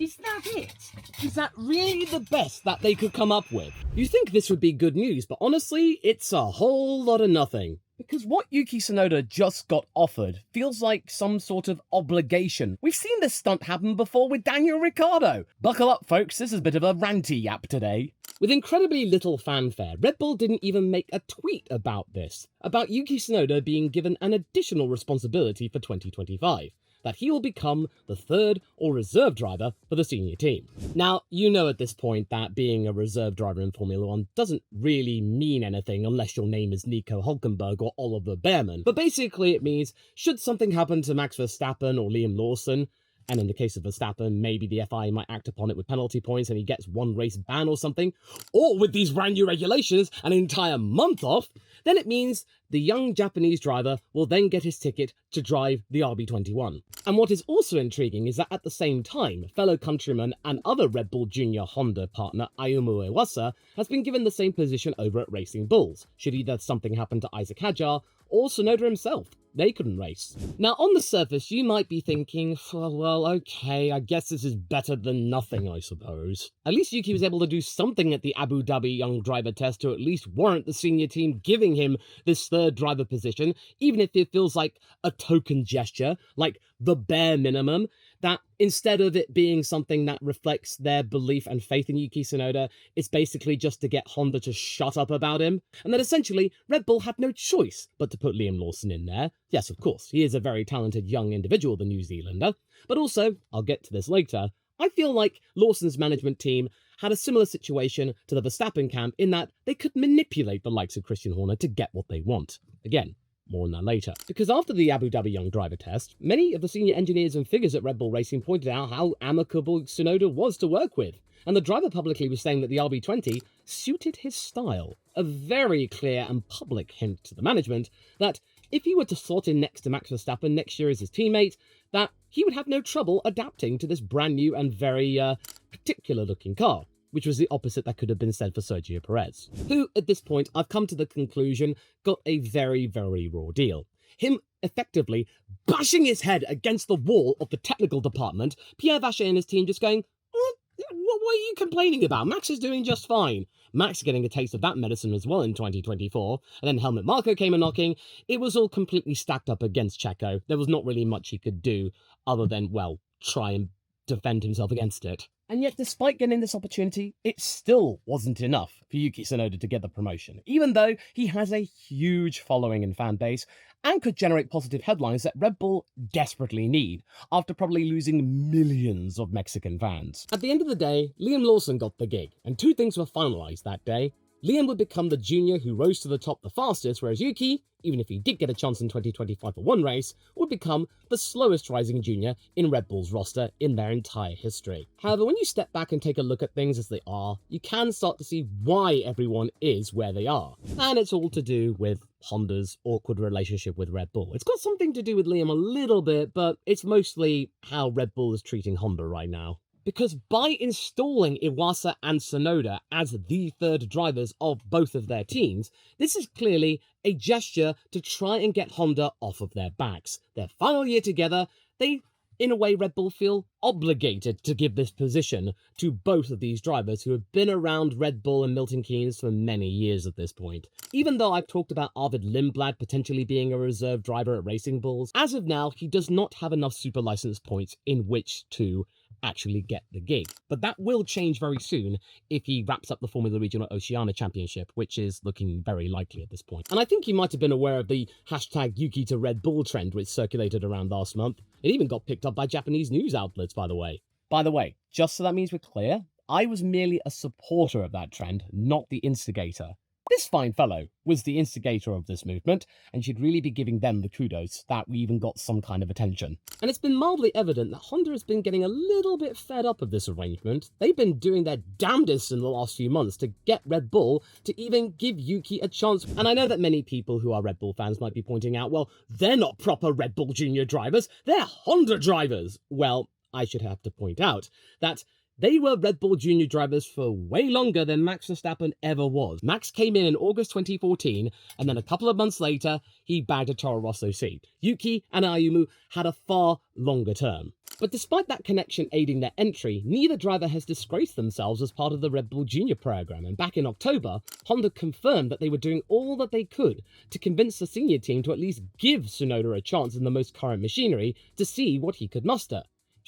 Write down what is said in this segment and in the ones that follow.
Is that it? Is that really the best that they could come up with? You think this would be good news, but honestly, it's a whole lot of nothing. Because what Yuki Tsunoda just got offered feels like some sort of obligation. We've seen this stunt happen before with Daniel Ricciardo. Buckle up, folks, this is a bit of a ranty yap today. With incredibly little fanfare, Red Bull didn't even make a tweet about this, about Yuki Tsunoda being given an additional responsibility for 2025. That he will become the third or reserve driver for the senior team. Now, you know at this point that being a reserve driver in Formula 1 doesn't really mean anything unless your name is Nico Hülkenberg or Oliver Behrman. But basically it means, should something happen to Max Verstappen or Liam Lawson, and in the case of Verstappen, maybe the FIA might act upon it with penalty points and he gets one race ban or something, or with these brand new regulations, an entire month off, then it means the young Japanese driver will then get his ticket to drive the RB21. And what is also intriguing is that at the same time, fellow countryman and other Red Bull Junior Honda partner Ayumu Iwasa has been given the same position over at Racing Bulls, should either something happen to Isaac Hadjar or Tsunoda himself. They couldn't race. Now, on the surface, you might be thinking, oh, well, okay, I guess this is better than nothing, I suppose. At least Yuki was able to do something at the Abu Dhabi Young Driver Test to at least warrant the senior team giving him this third driver position, even if it feels like a token gesture, like the bare minimum, that instead of it being something that reflects their belief and faith in Yuki Tsunoda, it's basically just to get Honda to shut up about him, and that essentially Red Bull had no choice but to put Liam Lawson in there. Yes, of course, he is a very talented young individual, the New Zealander, but also, I'll get to this later, I feel like Lawson's management team had a similar situation to the Verstappen camp in that they could manipulate the likes of Christian Horner to get what they want. Again, more on that later. Because after the Abu Dhabi Young Driver Test, many of the senior engineers and figures at Red Bull Racing pointed out how amicable Tsunoda was to work with, and the driver publicly was saying that the RB20 suited his style. A very clear and public hint to the management that if he were to slot in next to Max Verstappen next year as his teammate, that he would have no trouble adapting to this brand new and very particular looking car, which was the opposite that could have been said for Sergio Perez, who, at this point, I've come to the conclusion, got a very, very raw deal. Him effectively bashing his head against the wall of the technical department, Pierre Vacher and his team just going, what are you complaining about? Max is doing just fine. Max getting a taste of that medicine as well in 2024, and then Helmut Marko came a-knocking. It was all completely stacked up against Checo. There was not really much he could do other than, well, try and defend himself against it. And yet, despite getting this opportunity, it still wasn't enough for Yuki Tsunoda to get the promotion, even though he has a huge following and fan base and could generate positive headlines that Red Bull desperately need, after probably losing millions of Mexican fans. At the end of the day, Liam Lawson got the gig, and two things were finalised that day. Liam would become the junior who rose to the top the fastest, whereas Yuki, even if he did get a chance in 2025 for one race, would become the slowest rising junior in Red Bull's roster in their entire history. However, when you step back and take a look at things as they are, you can start to see why everyone is where they are. And it's all to do with Honda's awkward relationship with Red Bull. It's got something to do with Liam a little bit, but it's mostly how Red Bull is treating Honda right now. Because by installing Iwasa and Tsunoda as the third drivers of both of their teams, this is clearly a gesture to try and get Honda off of their backs. Their final year together, they, in a way, Red Bull feel obligated to give this position to both of these drivers who have been around Red Bull and Milton Keynes for many years at this point. Even though I've talked about Arvid Lindblad potentially being a reserve driver at Racing Bulls, as of now, he does not have enough super license points in which to actually get the gig. But that will change very soon if he wraps up the Formula Regional Oceania Championship, which is looking very likely at this point. And I think you might have been aware of the hashtag Yuki to Red Bull trend which circulated around last month. It even got picked up by Japanese news outlets, by the way. By the way, just so that means we're clear, I was merely a supporter of that trend, not the instigator. This fine fellow was the instigator of this movement, and should really be giving them the kudos that we even got some kind of attention. And it's been mildly evident that Honda has been getting a little bit fed up of this arrangement. They've been doing their damnedest in the last few months to get Red Bull to even give Yuki a chance. And I know that many people who are Red Bull fans might be pointing out, well, they're not proper Red Bull Junior drivers, they're Honda drivers. Well, I should have to point out that They were Red Bull Junior drivers for way longer than Max Verstappen ever was. Max came in August 2014, and then a couple of months later, he bagged a Toro Rosso seat. Yuki and Ayumu had a far longer term. But despite that connection aiding their entry, neither driver has disgraced themselves as part of the Red Bull Junior program, and back in October, Honda confirmed that they were doing all that they could to convince the senior team to at least give Tsunoda a chance in the most current machinery to see what he could muster.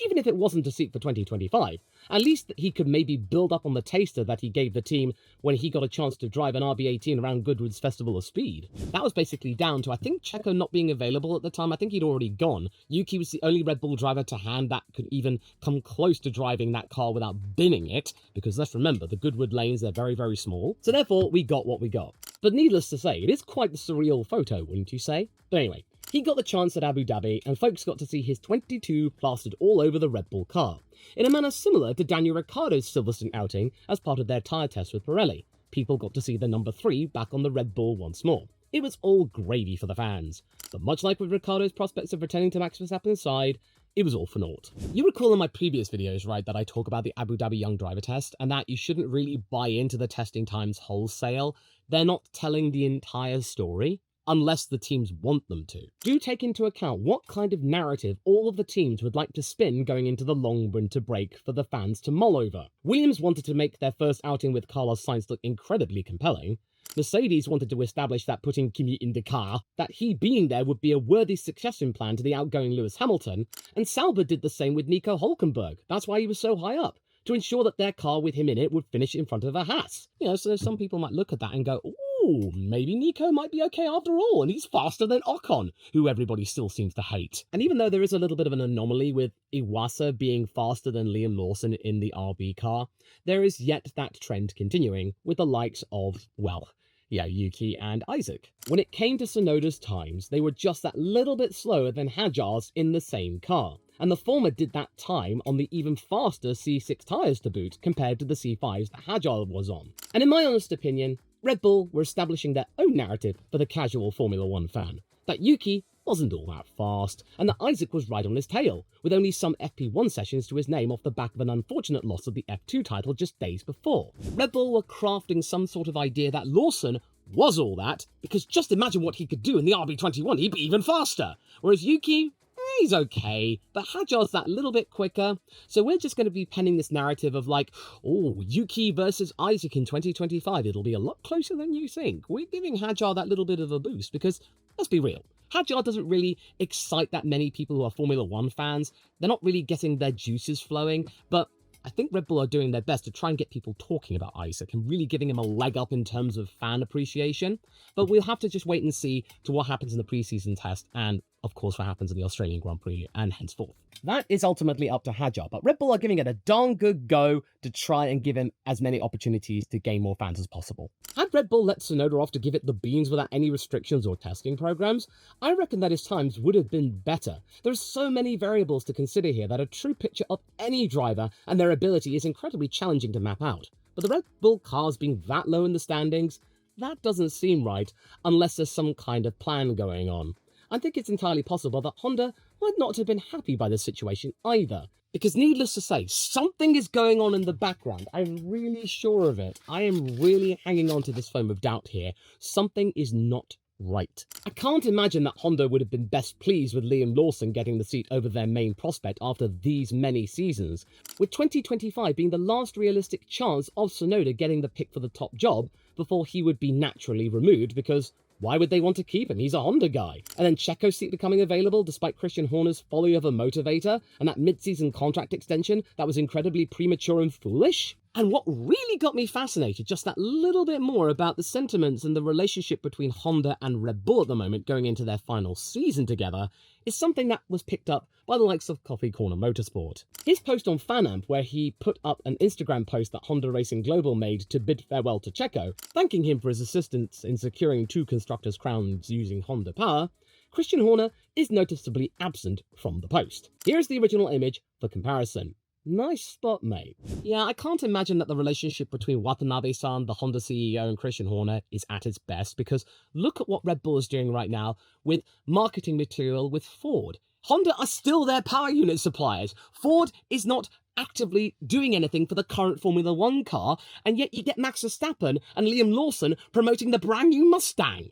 Even if it wasn't a seat for 2025, at least he could maybe build up on the taster that he gave the team when he got a chance to drive an RB18 around Goodwood's Festival of Speed. That was basically down to, I think, Checo not being available at the time. I think he'd already gone. Yuki was the only Red Bull driver to hand that could even come close to driving that car without binning it, because let's remember, the Goodwood lanes, they're very, very small. So therefore, we got what we got. But needless to say, it is quite the surreal photo, wouldn't you say? But anyway, he got the chance at Abu Dhabi, and folks got to see his 22 plastered all over the Red Bull car, in a manner similar to Daniel Ricciardo's Silverstone outing as part of their tyre test with Pirelli. People got to see the number 3 back on the Red Bull once more. It was all gravy for the fans. But much like with Ricciardo's prospects of returning to Max Verstappen's side, it was all for naught. You recall in my previous videos, right, that I talk about the Abu Dhabi Young Driver test, and that you shouldn't really buy into the testing times wholesale. They're not telling the entire story, unless the teams want them to. Do take into account what kind of narrative all of the teams would like to spin going into the long winter break for the fans to mull over. Williams wanted to make their first outing with Carlos Sainz look incredibly compelling. Mercedes wanted to establish that putting Kimi in the car, that he being there would be a worthy succession plan to the outgoing Lewis Hamilton, and Sauber did the same with Nico Hülkenberg. That's why he was so high up, to ensure that their car with him in it would finish in front of a Haas. You know, so some people might look at that and go, ooh, maybe Nico might be okay after all, and he's faster than Ocon, who everybody still seems to hate. And even though there is a little bit of an anomaly with Iwasa being faster than Liam Lawson in the RB car, there is yet that trend continuing with the likes of, well, yeah, Yuki and Isaac. When it came to Tsunoda's times, they were just that little bit slower than Hadjar's in the same car. And the former did that time on the even faster C6 tyres to boot compared to the C5s that Hadjar was on. And in my honest opinion, Red Bull were establishing their own narrative for the casual Formula 1 fan. That Yuki wasn't all that fast, and that Isaac was right on his tail, with only some FP1 sessions to his name off the back of an unfortunate loss of the F2 title just days before. Red Bull were crafting some sort of idea that Lawson was all that, because just imagine what he could do in the RB21, he'd be even faster. Whereas Yuki, he's okay, but Hadjar's that little bit quicker, so we're just going to be penning this narrative of like, oh, Yuki versus Isaac in 2025, it'll be a lot closer than you think. We're giving Hadjar that little bit of a boost, because, let's be real, Hadjar doesn't really excite that many people who are Formula 1 fans. They're not really getting their juices flowing, but I think Red Bull are doing their best to try and get people talking about Isaac and really giving him a leg up in terms of fan appreciation. But we'll have to just wait and see to what happens in the preseason test and, of course, what happens in the Australian Grand Prix and henceforth. That is ultimately up to Hadjar, but Red Bull are giving it a darn good go to try and give him as many opportunities to gain more fans as possible. Had Red Bull let Tsunoda off to give it the beans without any restrictions or testing programs, I reckon that his times would have been better. There are so many variables to consider here that a true picture of any driver and their ability is incredibly challenging to map out. But the Red Bull cars being that low in the standings, that doesn't seem right unless there's some kind of plan going on. I think it's entirely possible that Honda might not have been happy by this situation either. Because needless to say, something is going on in the background. I'm really sure of it. I am really hanging on to this foam of doubt here. Something is not right. I can't imagine that Honda would have been best pleased with Liam Lawson getting the seat over their main prospect after these many seasons, with 2025 being the last realistic chance of Tsunoda getting the pick for the top job before he would be naturally removed, because why would they want to keep him? He's a Honda guy. And then Checo's seat becoming available despite Christian Horner's folly of a motivator and that mid-season contract extension that was incredibly premature and foolish. And what really got me fascinated just that little bit more about the sentiments and the relationship between Honda and Red Bull at the moment going into their final season together is something that was picked up by the likes of Coffee Corner Motorsport. His post on Fanamp, where he put up an Instagram post that Honda Racing Global made to bid farewell to Checo, thanking him for his assistance in securing 2 constructors' crowns using Honda power, Christian Horner is noticeably absent from the post. Here's the original image for comparison. Nice spot, mate. Yeah, I can't imagine that the relationship between Watanabe-san, the Honda CEO, and Christian Horner is at its best, because look at what Red Bull is doing right now with marketing material with Ford. Honda are still their power unit suppliers. Ford is not actively doing anything for the current Formula One car, and yet you get Max Verstappen and Liam Lawson promoting the brand new Mustang.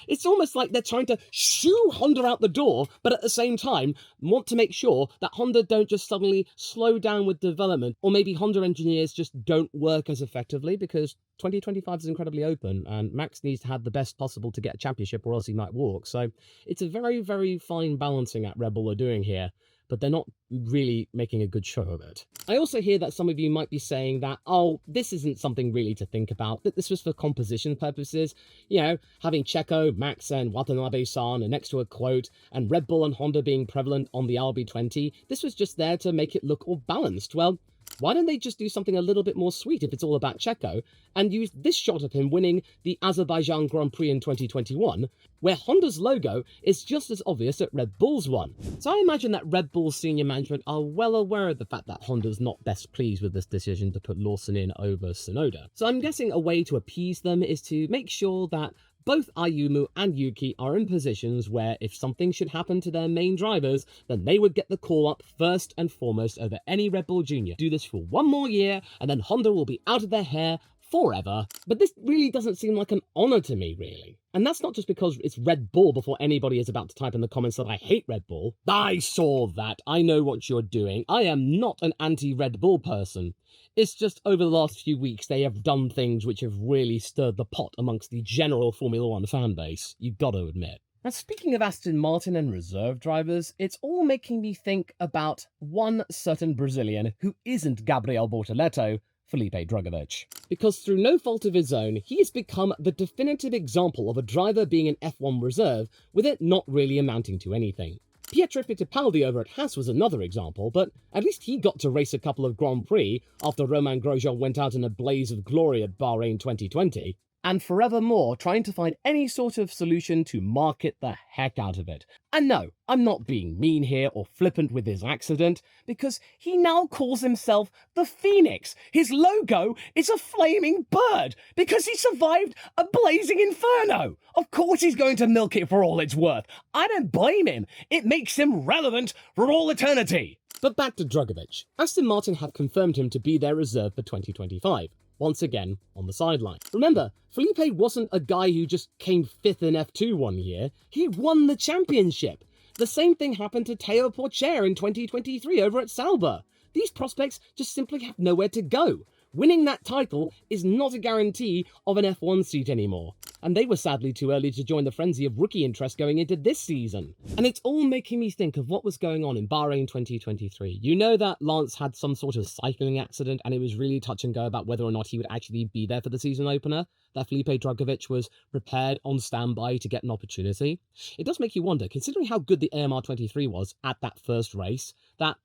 It's almost like they're trying to shoo Honda out the door, but at the same time want to make sure that Honda don't just suddenly slow down with development, or maybe Honda engineers just don't work as effectively, because 2025 is incredibly open and Max needs to have the best possible to get a championship or else he might walk. So it's a very, very fine balancing act Red Bull are doing here, but they're not really making a good show of it. I also hear that some of you might be saying that, oh, this isn't something really to think about, that this was for composition purposes. You know, having Checo, Max and Watanabe-san and next to a quote, and Red Bull and Honda being prevalent on the RB20, this was just there to make it look all balanced. Well, why don't they just do something a little bit more sweet if it's all about Checo, and use this shot of him winning the Azerbaijan Grand Prix in 2021, where Honda's logo is just as obvious at Red Bull's one. So I imagine that Red Bull's senior management are well aware of the fact that Honda's not best pleased with this decision to put Lawson in over Tsunoda. So I'm guessing a way to appease them is to make sure that both Ayumu and Yuki are in positions where if something should happen to their main drivers, then they would get the call up first and foremost over any Red Bull Junior. Do this for one more year, and then Honda will be out of their hair forever. But this really doesn't seem like an honour to me, really. And that's not just because it's Red Bull before anybody is about to type in the comments that I hate Red Bull. I saw that. I know what you're doing. I am not an anti-Red Bull person. It's just over the last few weeks they have done things which have really stirred the pot amongst the general Formula One fan base, you've got to admit. Now, speaking of Aston Martin and reserve drivers, it's all making me think about one certain Brazilian who isn't Gabriel Bortoleto, Felipe Drugovich. Because through no fault of his own, he has become the definitive example of a driver being an F1 reserve, with it not really amounting to anything. Pietro Fittipaldi over at Haas was another example, but at least he got to race a couple of Grand Prix after Romain Grosjean went out in a blaze of glory at Bahrain 2020. And forevermore trying to find any sort of solution to market the heck out of it. And no, I'm not being mean here or flippant with his accident, because he now calls himself the Phoenix. His logo is a flaming bird, because he survived a blazing inferno. Of course he's going to milk it for all it's worth. I don't blame him. It makes him relevant for all eternity. But back to Drugovich. Aston Martin have confirmed him to be their reserve for 2025. Once again, on the sideline. Remember, Felipe wasn't a guy who just came 5th in F2 one year. He won the championship. The same thing happened to Theo Pourchaire in 2023 over at Sauber. These prospects just simply have nowhere to go. Winning that title is not a guarantee of an F1 seat anymore. And they were sadly too early to join the frenzy of rookie interest going into this season. And it's all making me think of what was going on in Bahrain 2023. You know that Lance had some sort of cycling accident and it was really touch and go about whether or not he would actually be there for the season opener? That Felipe Drugovich was prepared on standby to get an opportunity? It does make you wonder, considering how good the AMR 23 was at that first race, that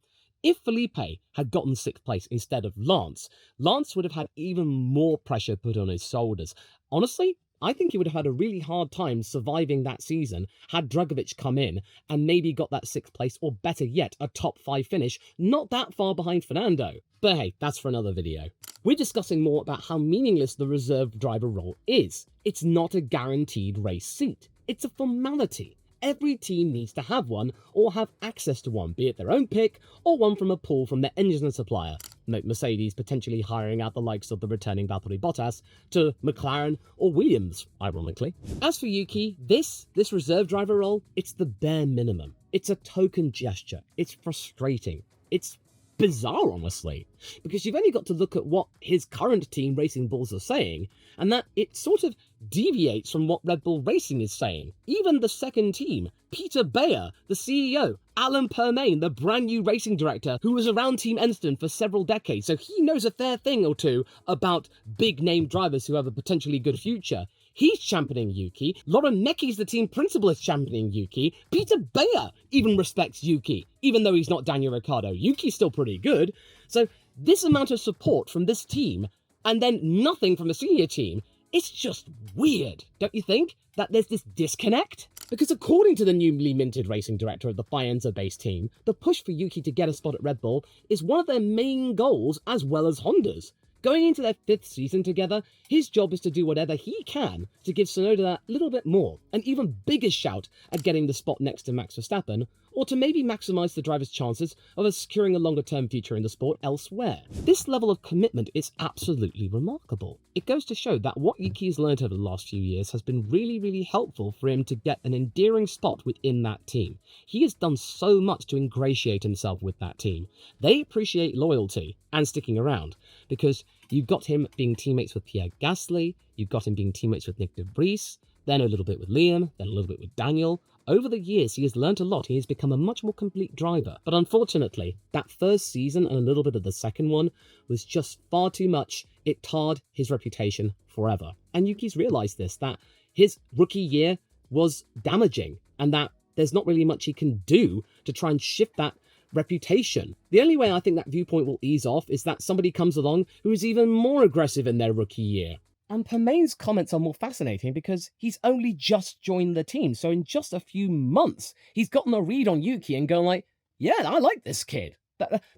if Felipe had gotten 6th place instead of Lance, Lance would have had even more pressure put on his shoulders. Honestly, I think he would have had a really hard time surviving that season had Drugovich come in and maybe got that 6th place, or better yet, a top 5 finish, not that far behind Fernando. But hey, that's for another video. We're discussing more about how meaningless the reserve driver role is. It's not a guaranteed race seat. It's a formality. Every team needs to have one, or have access to one, be it their own pick, or one from a pool from their engine supplier. Note Mercedes potentially hiring out the likes of the returning Valtteri Bottas to McLaren or Williams, ironically. As for Yuki, this reserve driver role, it's the bare minimum. It's a token gesture. It's frustrating. It's bizarre, honestly, because you've only got to look at what his current team, Racing Bulls, are saying, and that it sort of deviates from what Red Bull Racing is saying. Even the second team, Peter Bayer, the CEO, Alan Permain, the brand new racing director, who was around Team Enston for several decades, so he knows a fair thing or two about big-name drivers who have a potentially good future. He's championing Yuki. Lauren Mecky's the team principal is championing Yuki. Peter Bayer even respects Yuki, even though he's not Daniel Ricciardo. Yuki's still pretty good. So this amount of support from this team, and then nothing from the senior team, it's just weird, don't you think? That there's this disconnect? Because according to the newly minted racing director of the Faenza-based team, the push for Yuki to get a spot at Red Bull is one of their main goals as well as Honda's. Going into their 5th season together, his job is to do whatever he can to give Tsunoda that little bit more, an even bigger shout at getting the spot next to Max Verstappen, or to maybe maximise the driver's chances of securing a longer-term future in the sport elsewhere. This level of commitment is absolutely remarkable. It goes to show that what Yuki has learned over the last few years has been really helpful for him to get an endearing spot within that team. He has done so much to ingratiate himself with that team. They appreciate loyalty and sticking around, because you've got him being teammates with Pierre Gasly, you've got him being teammates with Nick de Vries, then a little bit with Liam, then a little bit with Daniel. Over the years, he has learnt a lot. He has become a much more complete driver. But unfortunately, that first season and a little bit of the second one was just far too much. It tarred his reputation forever. And Yuki's realised this, that his rookie year was damaging and that there's not really much he can do to try and shift that reputation. The only way I think that viewpoint will ease off is that somebody comes along who is even more aggressive in their rookie year. And Permain's comments are more fascinating because he's only just joined the team, so in just a few months, he's gotten a read on Yuki and going like, yeah, I like this kid.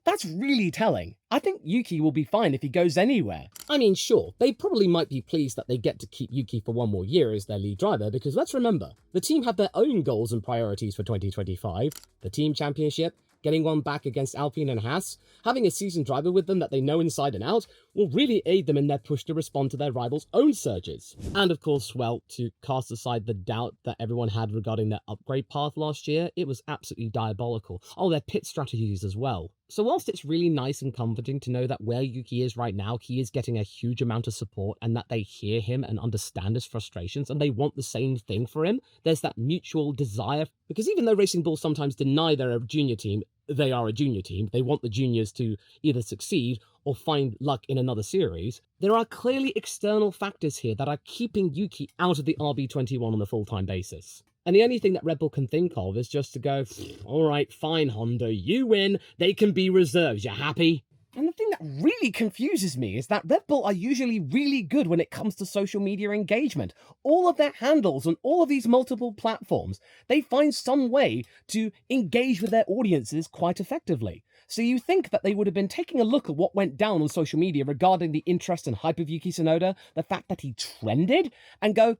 That's really telling. I think Yuki will be fine if he goes anywhere. I mean, sure, they probably might be pleased that they get to keep Yuki for one more year as their lead driver, because let's remember, the team have their own goals and priorities for 2025, the team championship, getting one back against Alpine and Haas, having a seasoned driver with them that they know inside and out will really aid them in their push to respond to their rivals' own surges. And of course, well, to cast aside the doubt that everyone had regarding their upgrade path last year, it was absolutely diabolical. Oh, their pit strategies as well. So whilst it's really nice and comforting to know that where Yuki is right now, he is getting a huge amount of support and that they hear him and understand his frustrations and they want the same thing for him, there's that mutual desire. Because even though Racing Bulls sometimes deny they're a junior team, they are a junior team. They want the juniors to either succeed or find luck in another series. There are clearly external factors here that are keeping Yuki out of the RB21 on a full-time basis. And the only thing that Red Bull can think of is just to go, all right, fine, Honda, you win. They can be reserves. You happy? And the thing that really confuses me is that Red Bull are usually really good when it comes to social media engagement. All of their handles on all of these multiple platforms, they find some way to engage with their audiences quite effectively. So you think that they would have been taking a look at what went down on social media regarding the interest and hype of Yuki Tsunoda, the fact that he trended, and go,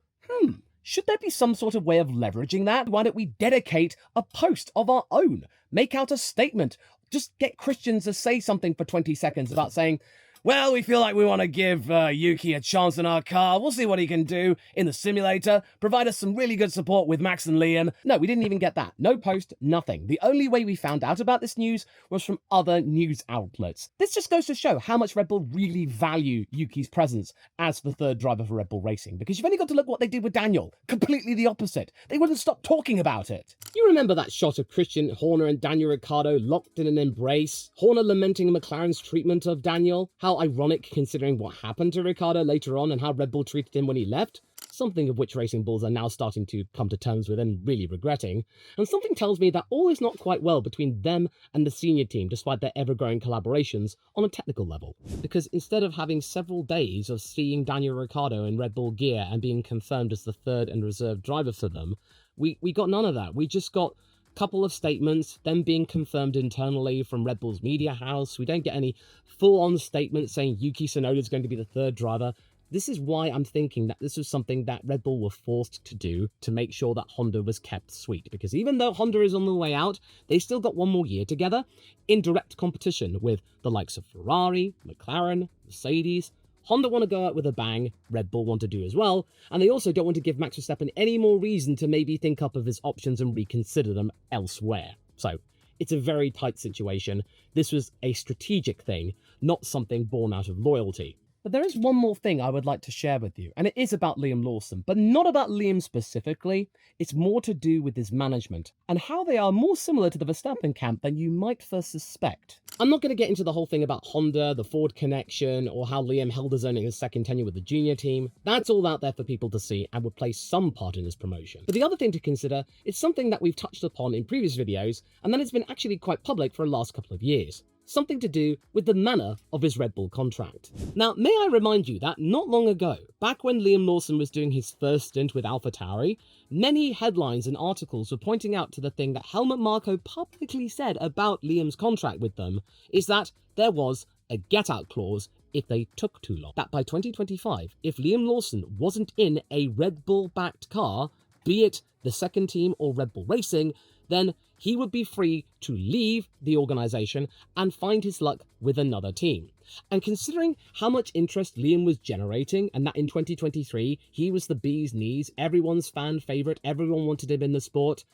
should there be some sort of way of leveraging that? Why don't we dedicate a post of our own? Make out a statement. Just get Christians to say something for 20 seconds about saying, well, we feel like we want to give Yuki a chance in our car. We'll see what he can do in the simulator. Provide us some really good support with Max and Liam. No, we didn't even get that. No post, nothing. The only way we found out about this news was from other news outlets. This just goes to show how much Red Bull really value Yuki's presence as the third driver for Red Bull Racing. Because you've only got to look what they did with Daniel. Completely the opposite. They wouldn't stop talking about it. You remember that shot of Christian Horner and Daniel Ricciardo locked in an embrace? Horner lamenting McLaren's treatment of Daniel? How ironic considering what happened to Ricciardo later on and how Red Bull treated him when he left. Something of which Racing Bulls are now starting to come to terms with and really regretting. And something tells me that all is not quite well between them and the senior team despite their ever-growing collaborations on a technical level. Because instead of having several days of seeing Daniel Ricciardo in Red Bull gear and being confirmed as the third and reserve driver for them, we got none of that. We just got couple of statements, them being confirmed internally from Red Bull's media house. We don't get any full-on statements saying Yuki Tsunoda is going to be the third driver. This is why I'm thinking that this was something that Red Bull were forced to do to make sure that Honda was kept sweet. Because even though Honda is on the way out, they still got one more year together in direct competition with the likes of Ferrari, McLaren, Mercedes. Honda want to go out with a bang, Red Bull want to do as well, and they also don't want to give Max Verstappen any more reason to maybe think up of his options and reconsider them elsewhere. So, it's a very tight situation. This was a strategic thing, not something born out of loyalty. But there is one more thing I would like to share with you, and it is about Liam Lawson, but not about Liam specifically. It's more to do with his management, and how they are more similar to the Verstappen camp than you might first suspect. I'm not going to get into the whole thing about Honda, the Ford connection, or how Liam held his own in his second tenure with the junior team. That's all out there for people to see and would play some part in his promotion. But the other thing to consider is something that we've touched upon in previous videos, and that has been actually quite public for the last couple of years. Something to do with the manner of his Red Bull contract. Now, may I remind you that not long ago, back when Liam Lawson was doing his first stint with AlphaTauri, many headlines and articles were pointing out to the thing that Helmut Marko publicly said about Liam's contract with them, is that there was a get-out clause if they took too long. That by 2025, if Liam Lawson wasn't in a Red Bull-backed car, be it the second team or Red Bull Racing, then he would be free to leave the organization and find his luck with another team. And considering how much interest Liam was generating, and that in 2023 he was the bee's knees, everyone's fan favorite, everyone wanted him in the sport,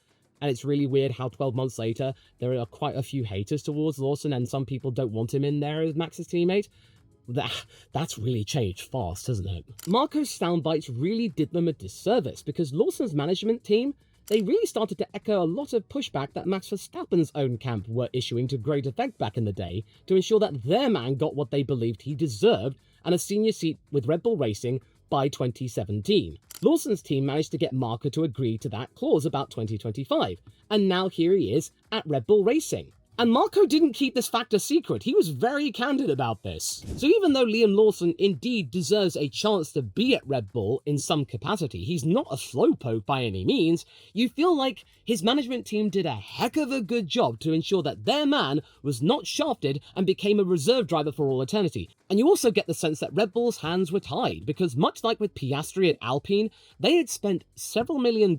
and it's really weird how 12 months later there are quite a few haters towards Lawson and some people don't want him in there as Max's teammate. That's really changed fast, hasn't it? Marco's soundbites really did them a disservice because Lawson's management team, they really started to echo a lot of pushback that Max Verstappen's own camp were issuing to great effect back in the day to ensure that their man got what they believed he deserved and a senior seat with Red Bull Racing by 2017. Lawson's team managed to get Marco to agree to that clause about 2025, and now here he is at Red Bull Racing. And Marco didn't keep this fact a secret, he was very candid about this. So even though Liam Lawson indeed deserves a chance to be at Red Bull in some capacity, he's not a slowpoke by any means, you feel like his management team did a heck of a good job to ensure that their man was not shafted and became a reserve driver for all eternity. And you also get the sense that Red Bull's hands were tied, because much like with Piastri at Alpine, they had spent several $1 million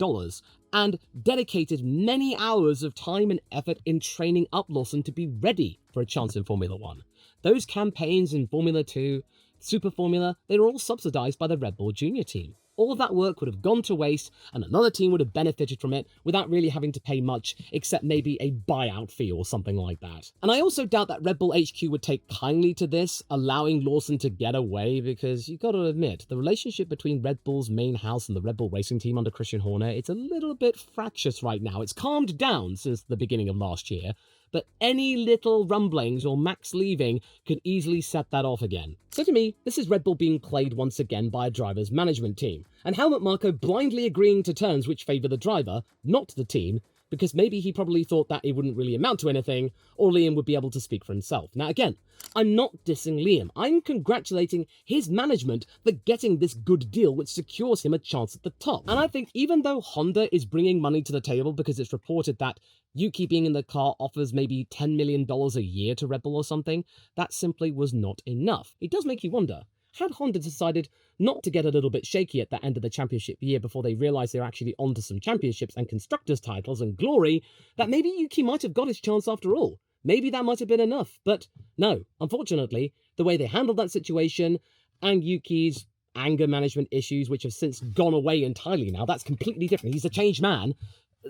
and dedicated many hours of time and effort in training up Lawson to be ready for a chance in Formula 1. Those campaigns in Formula 2, Super Formula, they were all subsidized by the Red Bull Junior team. All of that work would have gone to waste, and another team would have benefited from it without really having to pay much, except maybe a buyout fee or something like that. And I also doubt that Red Bull HQ would take kindly to this, allowing Lawson to get away, because you've got to admit, the relationship between Red Bull's main house and the Red Bull Racing team under Christian Horner, it's a little bit fractious right now. It's calmed down since the beginning of last year, but any little rumblings or Max leaving could easily set that off again. So to me, this is Red Bull being played once again by a driver's management team, and Helmut Marko blindly agreeing to terms which favour the driver, not the team, because maybe he probably thought that it wouldn't really amount to anything, or Liam would be able to speak for himself. Now again, I'm not dissing Liam, I'm congratulating his management for getting this good deal which secures him a chance at the top. And I think even though Honda is bringing money to the table because it's reported that Yuki being in the car offers maybe $10 million a year to Red Bull or something, that simply was not enough. It does make you wonder, had Honda decided not to get a little bit shaky at the end of the championship year before they realised they're actually onto some championships and constructors titles and glory, that maybe Yuki might have got his chance after all. Maybe that might have been enough, but no, unfortunately, the way they handled that situation and Yuki's anger management issues, which have since gone away entirely now, that's completely different. He's a changed man.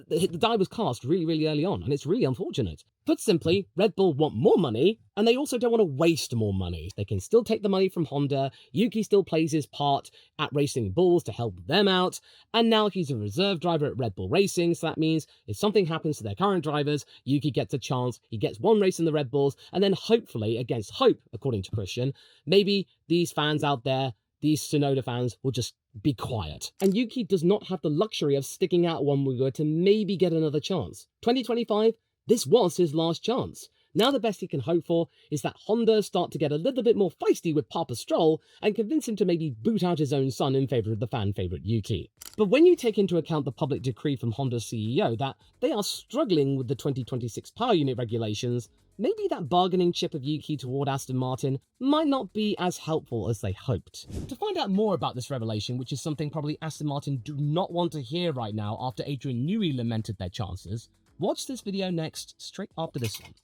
The die was cast really, really early on, and it's really unfortunate. Put simply, Red Bull want more money, and they also don't want to waste more money. They can still take the money from Honda, Yuki still plays his part at Racing Bulls to help them out, and now he's a reserve driver at Red Bull Racing, so that means if something happens to their current drivers, Yuki gets a chance, he gets one race in the Red Bulls, and then hopefully, against hope, according to Christian, maybe these fans out there, these Tsunoda fans, will just be quiet. And Yuki does not have the luxury of sticking out one more to maybe get another chance. 2025, this was his last chance. Now the best he can hope for is that Honda start to get a little bit more feisty with Papa Stroll and convince him to maybe boot out his own son in favour of the fan favourite Yuki. But when you take into account the public decree from Honda's CEO that they are struggling with the 2026 power unit regulations, maybe that bargaining chip of Yuki toward Aston Martin might not be as helpful as they hoped. To find out more about this revelation, which is something probably Aston Martin do not want to hear right now after Adrian Newey lamented their chances, watch this video next, straight after this one.